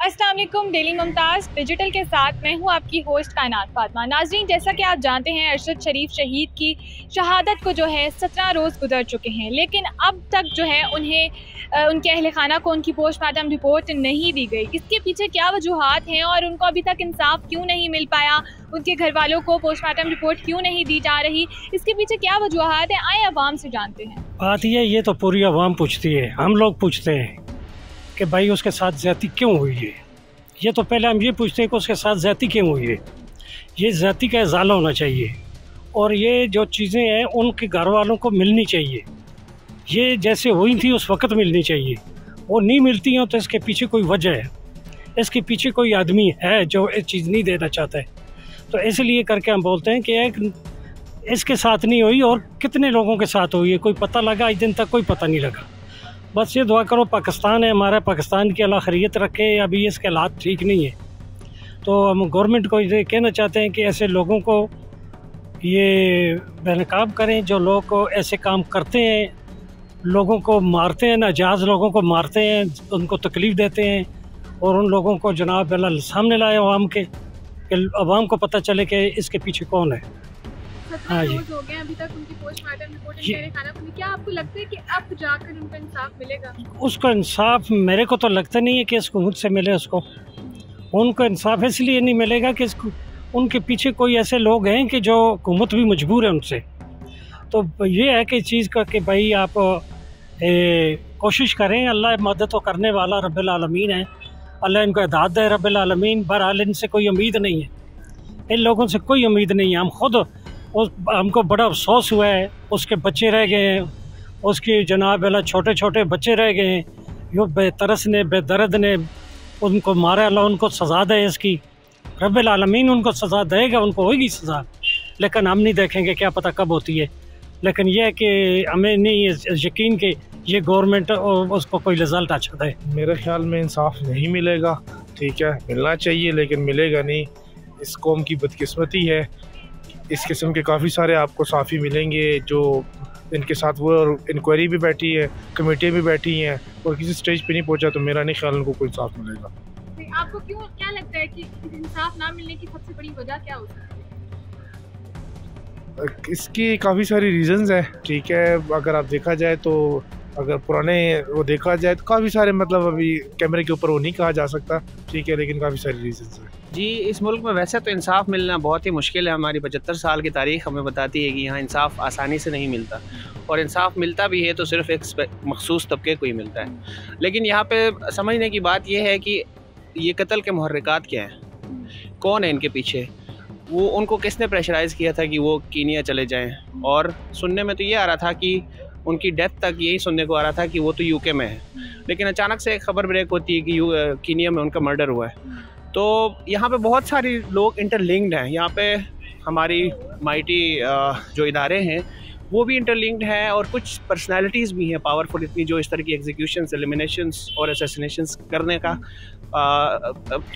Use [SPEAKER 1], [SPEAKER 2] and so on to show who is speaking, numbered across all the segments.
[SPEAKER 1] अस्सलाम वालेकुम। Daily Mumtaz digital के साथ मैं हूं आपकी होस्ट कायनात फातिमा। नाज़रीन, जैसा कि आप जानते हैं अरशद शरीफ शहीद की शहादत को जो है 17 रोज़ गुजर चुके हैं, लेकिन अब तक जो है उन्हें उनके अहल खाना को उनकी पोस्टमार्टम रिपोर्ट नहीं दी गई। इसके पीछे क्या वजूहात हैं और उनको अभी तक इंसाफ क्यों नहीं मिल पाया, उनके घर वालों को पोस्टमार्टम रिपोर्ट क्यों नहीं दी जा रही, इसके पीछे क्या वजूहात हैं, आए अवाम से जानते हैं।
[SPEAKER 2] बात ये तो पूरी अवाम पूछती है, हम लोग पूछते हैं कि भाई उसके साथ ज़्यादती क्यों हुई है। ये तो पहले हम ये पूछते हैं कि उसके साथ ज़्यादती क्यों हुई है। ये ज़्यादती का इज़ाला होना चाहिए और ये जो चीज़ें हैं उनके घर वालों को मिलनी चाहिए। ये जैसे हुई थी उस वक्त मिलनी चाहिए, वो नहीं मिलती हैं तो इसके पीछे कोई वजह है, इसके पीछे कोई आदमी है जो ये चीज़ नहीं देना चाहता है। तो इसलिए करके हम बोलते हैं कि एक इसके साथ नहीं हुई और कितने लोगों के साथ हुई है कोई पता लगा, आज दिन तक कोई पता नहीं लगा। बस ये दुआ करो, पाकिस्तान है हमारा, पाकिस्तान की अल्लाह खैरियत रखे। अभी इसके हालात ठीक नहीं है, तो हम गवर्नमेंट को ये कहना चाहते हैं कि ऐसे लोगों को ये बेनकाब करें जो लोग को ऐसे काम करते हैं, लोगों को मारते हैं, नाजायज़ लोगों को मारते हैं, उनको तकलीफ़ देते हैं और उन लोगों को जनाब अल्लाह सामने लाए अवाम के, अवाम को पता चले कि इसके पीछे कौन है।
[SPEAKER 1] हाँ जी, हो गए अभी तक उनकी पोस्टमार्टम रिपोर्ट क्या आपको लगता है कि अब जाकर उनको इंसाफ मिलेगा? उसको
[SPEAKER 2] इंसाफ मेरे को तो लगता नहीं है कि इसको मुझसे मिले। उनको इंसाफ इसलिए नहीं मिलेगा कि उनके पीछे कोई ऐसे लोग हैं कि जो हुकूमत भी मजबूर है उनसे। तो ये है कि चीज़ का कि भाई आप कोशिश करें, अल्लाह मदद तो करने वाला रब्बिल आलमीन है, अल्लाह इनको हिदायत दे रब्बिल आलमीन। बहरहाल इनसे कोई उम्मीद नहीं है, इन लोगों से कोई उम्मीद नहीं है। हम खुद हमको बड़ा अफसोस हुआ है, उसके बच्चे रह गए हैं, उसकी जनाब अल्लाह छोटे छोटे बच्चे रह गए हैं, यो बेतरस ने बेदर्द ने उनको मारा। अल्लाह उनको सज़ा दे, इसकी रब्बिल आलमीन उनको सज़ा देगा, उनको होगी सज़ा, लेकिन हम नहीं देखेंगे, क्या पता कब होती है। लेकिन यह है कि हमें नहीं यकीन कि ये गवर्नमेंट उसको कोई रिज़ल्ट अच्छा दे।
[SPEAKER 3] मेरे ख्याल में इंसाफ नहीं मिलेगा, ठीक है, मिलना चाहिए लेकिन मिलेगा नहीं। इस कौम की बदकिस्मती है, इस किस्म के काफ़ी सारे आपको साफ़ी मिलेंगे जो इनके साथ वो और इंक्वायरी भी बैठी है, कमेटियाँ भी बैठी हैं और किसी स्टेज पे नहीं पहुंचा, तो मेरा नहीं ख्याल उनको कोई इंसाफ मिलेगा।
[SPEAKER 1] आपको क्या लगता है कि इंसाफ ना मिलने की सबसे बड़ी वजह क्या हो सकती है?
[SPEAKER 3] इसकी काफ़ी सारी रीज़न्स हैं, ठीक है। अगर आप देखा जाए तो अगर पुराने वो देखा जाए तो काफ़ी सारे, मतलब अभी कैमरे के ऊपर वो नहीं कहा जा सकता, ठीक है, लेकिन काफ़ी सारी रीज़न्स हैं।
[SPEAKER 4] जी, इस मुल्क में वैसे तो इंसाफ मिलना बहुत ही मुश्किल है। हमारी 75 साल की तारीख़ हमें बताती है कि यहाँ इंसाफ आसानी से नहीं मिलता, और इंसाफ मिलता भी है तो सिर्फ एक मखसूस तबके को ही मिलता है। लेकिन यहाँ पे समझने की बात यह है कि ये कत्ल के मुहर्रिकात क्या हैं, कौन है इनके पीछे, वो उनको किसने प्रेशराइज़ किया था कि वो कीनिया चले जाएँ। और सुनने में तो ये आ रहा था कि उनकी डेथ तक यही सुनने को आ रहा था कि वो तो यूके में है, लेकिन अचानक से एक खबर ब्रेक होती है कि कीनिया में उनका मर्डर हुआ है। तो यहाँ पे बहुत सारे लोग इंटरलिंक्ड हैं। यहाँ पे हमारी माइटी जो इदारे हैं वो भी इंटरलिंक्ड हैं, और कुछ पर्सनालिटीज़ भी हैं पावरफुल इतनी, जो इस तरह की एग्जीक्यूशंस, एलिमिनेशंस और असैसिनेशंस करने का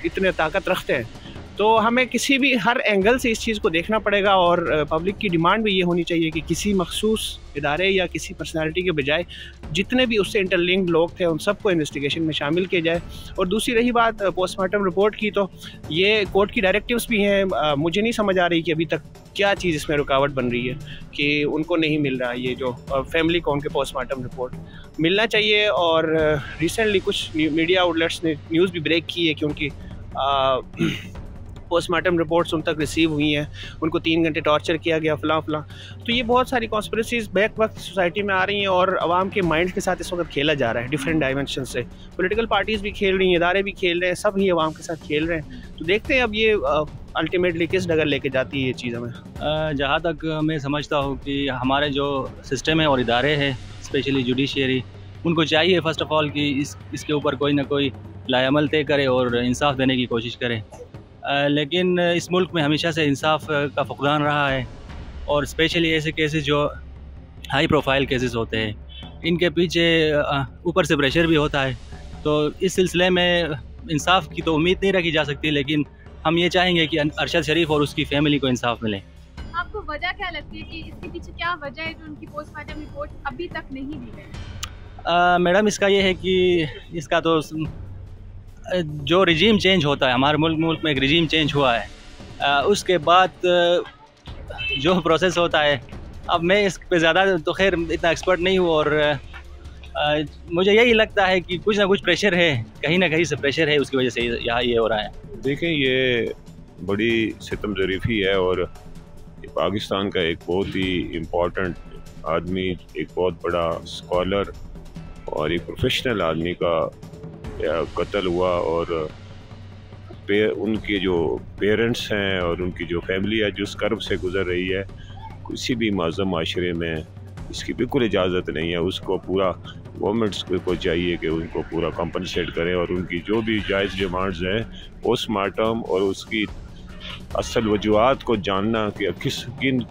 [SPEAKER 4] इतने ताकत रखते हैं। तो हमें किसी भी हर एंगल से इस चीज़ को देखना पड़ेगा, और पब्लिक की डिमांड भी ये होनी चाहिए कि किसी मखसूस इदारे या किसी पर्सनालिटी के बजाय जितने भी उससे इंटरलिंक्ड लोग थे उन सबको इन्वेस्टिगेशन में शामिल किया जाए। और दूसरी रही बात पोस्टमार्टम रिपोर्ट की, तो ये कोर्ट की डायरेक्टिव्स भी हैं। मुझे नहीं समझ आ रही कि अभी तक क्या चीज़ इसमें रुकावट बन रही है कि उनको नहीं मिल रहा ये जो फैमिली को उनके पोस्टमार्टम रिपोर्ट मिलना चाहिए। और रिसेंटली कुछ मीडिया आउटलेट्स ने न्यूज़ भी ब्रेक की है कि उनकी पोस्टमार्टम रिपोर्ट्स उन तक रिसीव हुई हैं, उनको 3 घंटे टॉर्चर किया गया, फलां। तो ये बहुत सारी कॉन्स्पिरेसीज बैक वक्त सोसाइटी में आ रही हैं और आवाम के माइंड के साथ इस वक्त खेला जा रहा है डिफरेंट डायमेंशन से। पॉलिटिकल पार्टीज़ भी खेल रही हैं, इदारे भी खेल रहे हैं, सब ही आवाम के साथ खेल रहे हैं। तो देखते हैं अब ये अल्टीमेटली किस डगर लेके जाती है ये चीज़। हमें
[SPEAKER 5] जहाँ तक मैं समझता हूँ कि हमारे जो सिस्टम है और इदारे हैं, स्पेशली जुडिशरी, उनको चाहिए फ़र्स्ट ऑफ़ ऑल कि इसके ऊपर कोई ना कोई लाएअमल तय करे और इंसाफ देने की कोशिश करे। लेकिन इस मुल्क में हमेशा से इंसाफ का फुकदान रहा है, और स्पेशली ऐसे केसेस जो हाई प्रोफाइल केसेस होते हैं, इनके पीछे ऊपर से प्रेशर भी होता है। तो इस सिलसिले में इंसाफ की तो उम्मीद नहीं रखी जा सकती, लेकिन हम ये चाहेंगे कि अरशद शरीफ और उसकी फैमिली को इंसाफ मिले।
[SPEAKER 1] आपको वजह क्या लगती है कि इसके पीछे क्या वजह है जो उनकी पोस्टमार्टम रिपोर्ट अभी तक नहीं दी गई?
[SPEAKER 5] मैडम, इसका ये है कि इसका तो जो रिजीम चेंज होता है, हमारे मुल्क में एक रिजीम चेंज हुआ है, उसके बाद जो प्रोसेस होता है, अब मैं इस पे ज़्यादा तो खैर इतना एक्सपर्ट नहीं हूँ, और मुझे यही लगता है कि कुछ ना कुछ प्रेशर है, कहीं ना कहीं से प्रेशर है, उसकी वजह से यहाँ ये हो रहा है।
[SPEAKER 6] देखें, ये बड़ी सितम ज़रीफ़ी है और पाकिस्तान का एक बहुत ही इम्पोर्टेंट आदमी, एक बहुत बड़ा स्कॉलर और एक प्रोफेशनल आदमी का कत्ल हुआ, और उनके जो पेरेंट्स हैं और उनकी जो फैमिली है जो उस कर्ब से गुज़र रही है, किसी भी मज़हब माशरे में इसकी बिल्कुल इजाज़त नहीं है। उसको पूरा गवर्नमेंट्स को चाहिए कि उनको पूरा कंपनसेट करें और उनकी जो भी जायज़ डिमांड्स हैं पोस्टमार्टम और उसकी असल वजूहात को जानना कि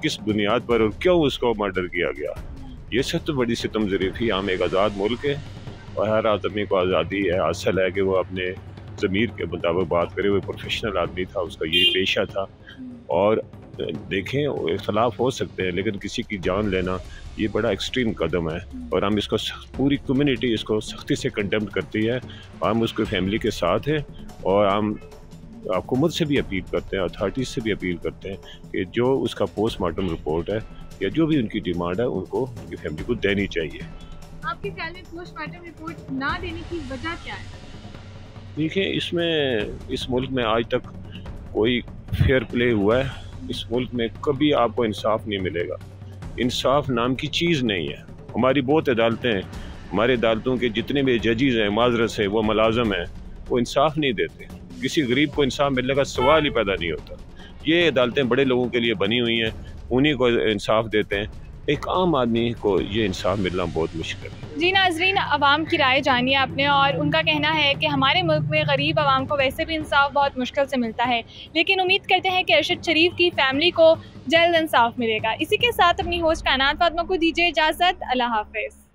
[SPEAKER 6] किस बुनियाद पर और क्यों उसको मर्डर किया गया। ये सब तो बड़ी सितम ज़रीफ़ी। हम एक आज़ाद मुल्क है और हर आदमी को आज़ादी है, असल है कि वो अपने ज़मीर के मुताबिक बात करे। वो प्रोफेशनल आदमी था, उसका ये पेशा था। और देखें, इख्तलाफ हो सकते हैं लेकिन किसी की जान लेना ये बड़ा एक्सट्रीम कदम है और हम इसको, पूरी कम्युनिटी इसको सख्ती से कंडेम करती है। हम उसके फैमिली के साथ हैं और हम हुकूमत से भी अपील करते हैं, अथॉरिटीज़ से भी अपील करते हैं कि जो उसका पोस्टमार्टम रिपोर्ट है या जो भी उनकी डिमांड है उनको उनकी फैमिली को देनी चाहिए।
[SPEAKER 1] आपके ख्याल में पोस्टमार्टम रिपोर्ट ना देने की वजह क्या है?
[SPEAKER 6] देखिए, इसमें इस मुल्क में आज तक कोई फेयर प्ले हुआ है। इस मुल्क में कभी आपको इंसाफ नहीं मिलेगा। इंसाफ नाम की चीज़ नहीं है। हमारी बहुत अदालतें हैं, हमारे अदालतों के जितने भी जजेस हैं, माजरत से वो मुलाजम हैं, वो इंसाफ नहीं देते। किसी गरीब को इंसाफ मिलने का सवाल ही पैदा नहीं होता। ये अदालतें बड़े लोगों के लिए बनी हुई हैं, उन्हीं को इंसाफ देते हैं। एक आम आदमी को ये इंसाफ मिलना बहुत मुश्किल है।
[SPEAKER 1] जी नाजरीन, आवाम की राय जानिए आपने, और उनका कहना है कि हमारे मुल्क में गरीब आवाम को वैसे भी इंसाफ बहुत मुश्किल से मिलता है, लेकिन उम्मीद करते हैं कि अरशद शरीफ की फैमिली को जल्द इंसाफ मिलेगा। इसी के साथ अपनी होस्ट कायनात फातिमा को दीजिए इजाज़त। अल्लाह हाफ़िज़।